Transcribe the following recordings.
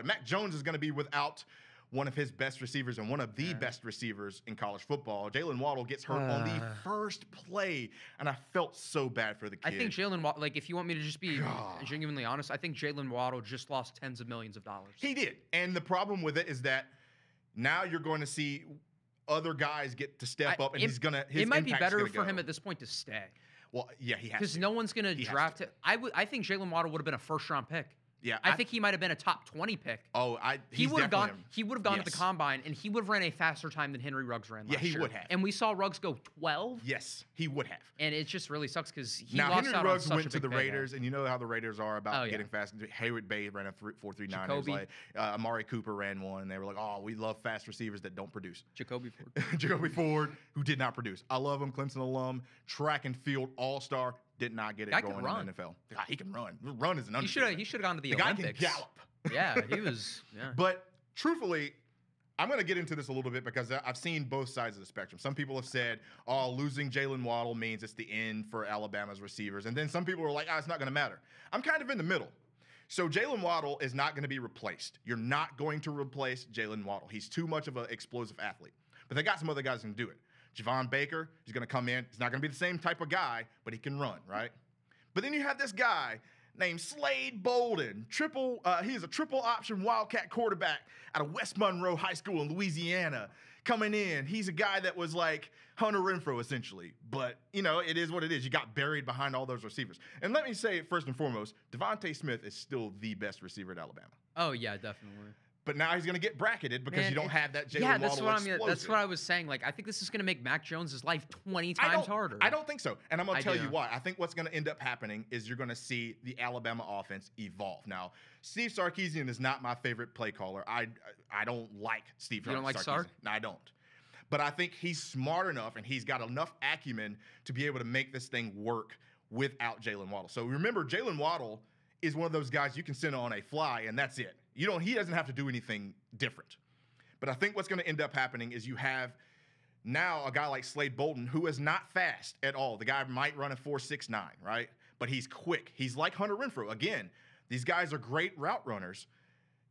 happen. Mac Jones is going to be without one of his best receivers and one of the best receivers in college football. Jaylen Waddle gets hurt on the first play, and I felt so bad for the kid. I think Jaylen Waddle, like, if you want me to just be genuinely honest, I think Jaylen Waddle just lost tens of millions of dollars. He did. And the problem with it is that now you're going to see other guys get to step up, and his it might be better for him at this point to stay. Well, yeah, he has to. Because no one's going to draft it. I think Jaylen Waddle would have been a first-round pick. Yeah, I think he might have been a top 20 pick. Oh, he would have gone. He would have gone to the combine, and he would have ran a faster time than Henry Ruggs ran last year. Yeah, he would have. And we saw Ruggs go 12. Yes, he would have. And it just really sucks because he now lost Henry out Ruggs on went to the Raiders, and you know how the Raiders are about getting fast. Hayward Bay ran a 4.39. It was like Amari Cooper ran one, and they were like, "Oh, we love fast receivers that don't produce." Jacoby Ford. Jacoby Ford, who did not produce. I love him, Clemson alum, track and field all-star. Did not get it going in the NFL. God, he can run. Run is an understatement. He should have gone to the Olympics. Olympics. Guy can gallop. Yeah, he was. Yeah. But truthfully, I'm going to get into this a little bit because I've seen both sides of the spectrum. Some people have said, "Oh, losing Jaylen Waddle means it's the end for Alabama's receivers," and then some people are like, "Oh, it's not going to matter." I'm kind of in the middle. So Jaylen Waddle is not going to be replaced. You're not going to replace Jaylen Waddle. He's too much of an explosive athlete. But they got some other guys who can do it. Javon Baker, he's going to come in. He's not going to be the same type of guy, but he can run, right? But then you have this guy named Slade Bolden. He is a triple option Wildcat quarterback out of West Monroe High School in Louisiana. Coming in, he's a guy that was like Hunter Renfrow, essentially. But, it is what it is. You got buried behind all those receivers. And let me say, first and foremost, Devonta Smith is still the best receiver at Alabama. Oh, yeah, definitely. But now he's going to get bracketed because you don't have that Jaylen Waddle explosion. That's what I was saying. Like, I think this is going to make Mac Jones' life 20 times harder. I don't think so. And I'm going to tell you why. I think what's going to end up happening is you're going to see the Alabama offense evolve. Now, Steve Sarkisian is not my favorite play caller. I don't like Steve Sarkisian. You don't like Sark? No, I don't. But I think he's smart enough and he's got enough acumen to be able to make this thing work without Jaylen Waddle. So remember, Jaylen Waddle is one of those guys you can send on a fly, and that's it. He doesn't have to do anything different. But I think what's going to end up happening is you have now a guy like Slade Bolden, who is not fast at all. The guy might run a 4.69, right? But he's quick. He's like Hunter Renfrow. Again, these guys are great route runners.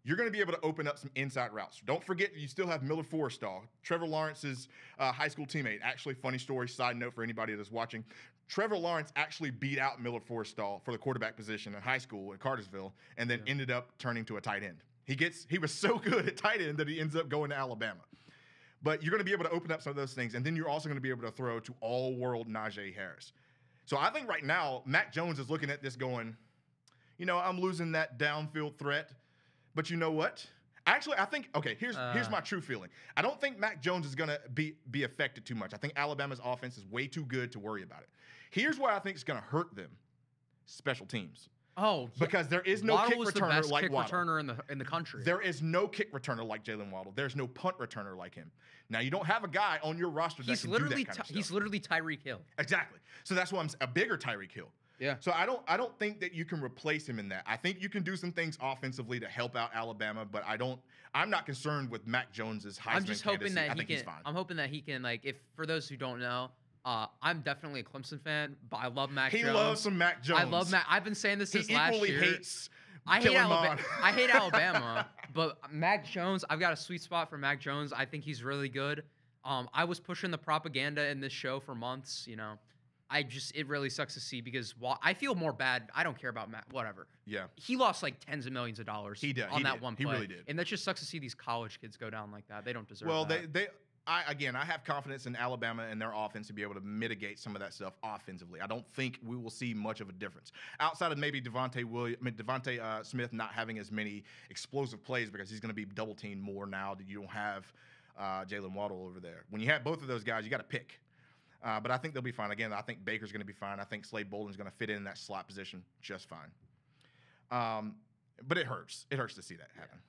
You're going to be able to open up some inside routes. Don't forget, you still have Miller Forrestall, Trevor Lawrence's high school teammate. Actually, funny story, side note for anybody that's watching. Trevor Lawrence actually beat out Miller Forrestall for the quarterback position in high school at Cartersville and then ended up turning to a tight end. He was so good at tight end that he ends up going to Alabama. But you're going to be able to open up some of those things, and then you're also going to be able to throw to all-world Najee Harris. So I think right now, Mac Jones is looking at this going, I'm losing that downfield threat. But you know what? Actually, I think, here's my true feeling. I don't think Mac Jones is going to be affected too much. I think Alabama's offense is way too good to worry about it. Here's where I think it's going to hurt them. Special teams. Oh, because there is no kick returner like Waddle. Returner in the country. There is no kick returner like Jaylen Waddle. There's no punt returner like him. Now, you don't have a guy on your roster that can do that kind of stuff. He's literally Tyreek Hill. Exactly. So that's why I'm a bigger Tyreek Hill. Yeah. So I don't think that you can replace him in that. I think you can do some things offensively to help out Alabama, but I'm not concerned with Mac Jones's Heisman I'm just hoping candidacy. that he's fine. I'm hoping that he can, like, if for those who don't know, I'm definitely a Clemson fan, but I love Mac Jones. He loves some Mac Jones. I love Mac. I've been saying this since last year. He equally hates I hate Alabama, but Mac Jones, I've got a sweet spot for Mac Jones. I think he's really good. I was pushing the propaganda in this show for months, it really sucks to see because I feel more bad. I don't care about Matt, whatever. Yeah. He lost like tens of millions of dollars on that one play. He really did. And that just sucks to see these college kids go down like that. They don't deserve that. Well, I have confidence in Alabama and their offense to be able to mitigate some of that stuff offensively. I don't think we will see much of a difference outside of maybe Devonta Smith not having as many explosive plays because he's going to be double teamed more now that you don't have Jaylen Waddle over there. When you have both of those guys, you got to pick. But I think they'll be fine. Again, I think Baker's going to be fine. I think Slade Bolden's going to fit in that slot position just fine. But it hurts. It hurts to see that happen.